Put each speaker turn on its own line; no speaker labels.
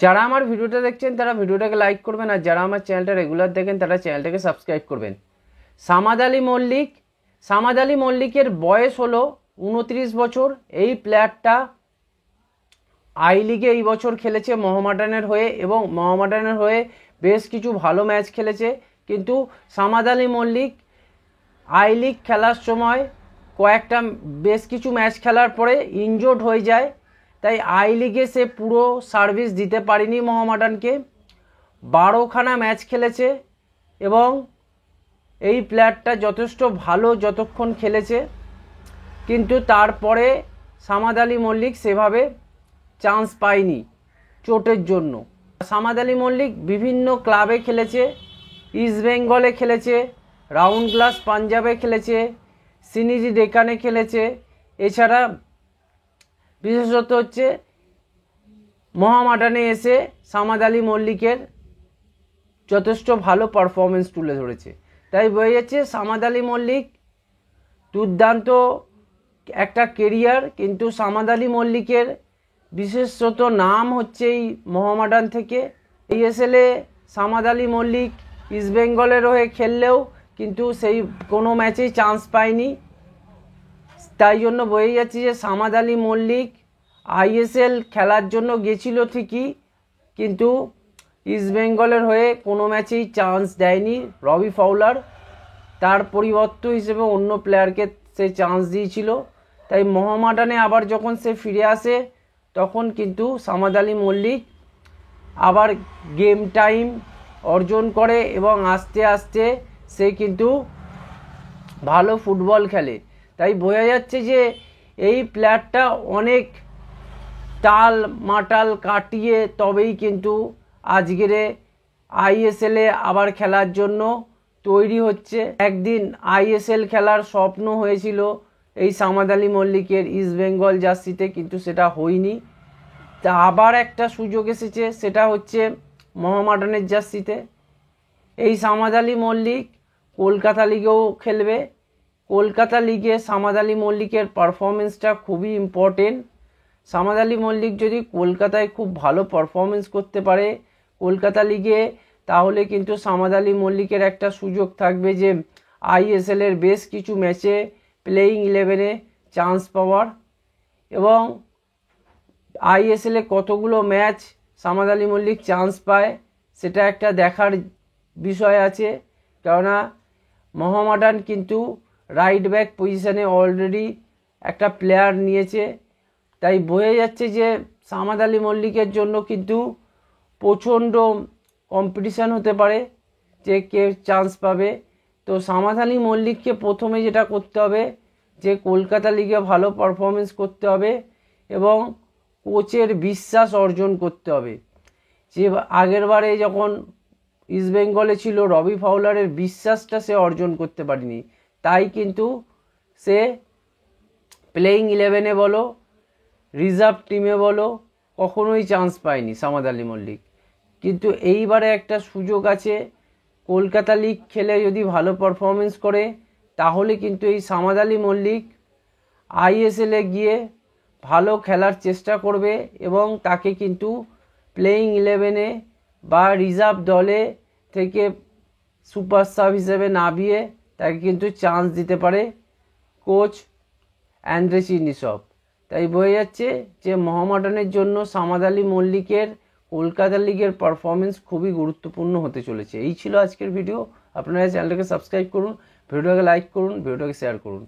যারা আমার ভিডিওটা দেখছেন তারা ভিডিওটাকে লাইক করবেন, আর যারা আমার চ্যানেলটা রেগুলার দেখেন তারা চ্যানেলটাকে সাবস্ক্রাইব করবেন। সামাদ আলী মল্লিকের বয়স হলো 29 বছর। এই প্লেয়ারটা আই লিগে এই বছর খেলেছে মোহামেডানের হয়ে, এবং মোহামেডানের হয়ে বেশ কিছু ভালো ম্যাচ খেলেছে। কিন্তু সামাদ আলী মল্লিক আই লিগ খেলার সময় বেশ কিছু ম্যাচ খেলার পরে ইনজোর্ড হয়ে যায়, তাই আই লিগে সে পুরো সার্ভিস দিতে পারেনি মোহামেডানকে। 12খানা ম্যাচ খেলেছে এবং এই প্লেয়ারটা যথেষ্ট ভালো যতক্ষণ খেলেছে, কিন্তু তারপরে সামাদ আলী মল্লিক সেভাবে চান্স পায়নি চোটের জন্য। সামাদ আলী মল্লিক বিভিন্ন ক্লাবে খেলেছে, ইস্ট বেঙ্গলে খেলেছে, রাউন্ড গ্লাস পাঞ্জাবে খেলেছে, সিনিজি ডেকানে খেলেছে। এছাড়া বিশেষত হচ্ছে মোহামেডানে এসে সামাদ আলী মল্লিকের যথেষ্ট ভালো পারফরমেন্স তুলে ধরেছে। তাই বোঝা যাচ্ছে সামাদ আলী মল্লিক দুর্দান্ত একটা কেরিয়ার, কিন্তু সামাদ আলী মল্লিকের বিশেষত নাম হচ্ছে এই মোহামেডান থেকে। আইএসএলে সামাদ আলী মল্লিক ইস্ট বেঙ্গলের হয়ে খেললেও কিন্তু সেই কোনো ম্যাচেই চান্স পায়নি। তাই জন্য বোঝা যাচ্ছে যে সামাদ আলী মল্লিক আইএসএল খেলার জন্য গেছিল ঠিকই, কিন্তু ইস্ট বেঙ্গলের হয়ে কোনো ম্যাচেই চান্স দেয়নি রবি ফাউলার। তার পরিবর্তে হিসেবে অন্য প্লেয়ারকে সে চান্স দিয়েছিল। তাই মোহামেডানে আবার যখন সে ফিরে আসে তখন কিন্তু সামাদ আলী মল্লিক আবার গেম টাইম অর্জন করে এবং আস্তে আস্তে সে কিন্তু ভালো ফুটবল খেলে। তাই বোঝা যাচ্ছে যে এই প্লেয়ারটা অনেক টাল মাটাল কাটিয়ে তবেই কিন্তু আজকের আইএসএলে আবার খেলার জন্য তৈরি হচ্ছে। একদিন আইএসএল খেলার স্বপ্ন হয়েছিল এই সামাদ আলী মল্লিকের ইস্ট বেঙ্গল জার্সিতে, কিন্তু সেটা হয়নি। তা আবার একটা সুযোগ এসেছে, সেটা হচ্ছে মোহামেডানের জার্সিতে। এই সামাদ আলী মল্লিক কলকাতা লিগেও খেলবে। কলকাতা লিগে সামাদ আলী মল্লিকের পারফরমেন্সটা খুবই ইম্পর্টেন্ট। সামাদ আলী মল্লিক যদি কলকাতায় খুব ভালো পারফরমেন্স করতে পারে কলকাতা লিগে, তাহলে কিন্তু সামাদ আলী মল্লিকের একটা সুযোগ থাকবে যে আইএসএলের বেশ কিছু ম্যাচে প্লেয়িং 11-এ চান্স পাওয়ার। এবং আইএসএলে কতগুলো ম্যাচ সামাদ আলী মল্লিক চান্স পায় সেটা একটা দেখার বিষয় আছে, কেননা মোহামেডান কিন্তু রাইট ব্যাক পজিশনে অলরেডি একটা প্লেয়ার নিয়েছে। তাই বোঝা যাচ্ছে যে সামাদ আলী মল্লিকের জন্য কিন্তু প্রচণ্ড কম্পিটিশান হতে পারে যে কে চান্স পাবে। তো সামাদ আলী মল্লিককে প্রথমে যেটা করতে হবে যে কলকাতা লিগে ভালো পারফরমেন্স করতে হবে এবং কোচের বিশ্বাস অর্জন করতে হবে। যে আগের বারে যখন ইস্ট বেঙ্গলে ছিল রবি ফাউলারের বিশ্বাসটা সে অর্জন করতে পারেনি, তাই কিন্তু সে প্লেয়িং 11-এ বলো রিজার্ভ টিমে বলো কখনোই চান্স পায়নি সামাদ আলী মল্লিক। কিন্তু এইবারে একটা সুযোগ আছে, কলকাতা লিগ খেলে যদি ভালো পারফরমেন্স করে তাহলে কিন্তু এই সামাদ আলী মল্লিক আইএসএলে গিয়ে ভালো খেলার চেষ্টা করবে এবং তাকে কিন্তু প্লেয়িং 11-এ বা রিজার্ভ দলে থেকে সুপার সাব হিসেবে নামিয়ে তাকে কিন্তু চান্স দিতে পারে কোচ অ্যান্ড্রে চিনিসভ। তাই বোঝা যাচ্ছে যে মোহামেডানের জন্য সামাদ আলী মল্লিকের কলকাতা লিগের পারফরমেন্স খুবই গুরুত্বপূর্ণ হতে চলেছে। এই ছিল আজকের ভিডিও। আপনারা চ্যানেলটাকে সাবস্ক্রাইব করুন, ভিডিওটাকে লাইক করুন, ভিডিওটাকে শেয়ার করুন।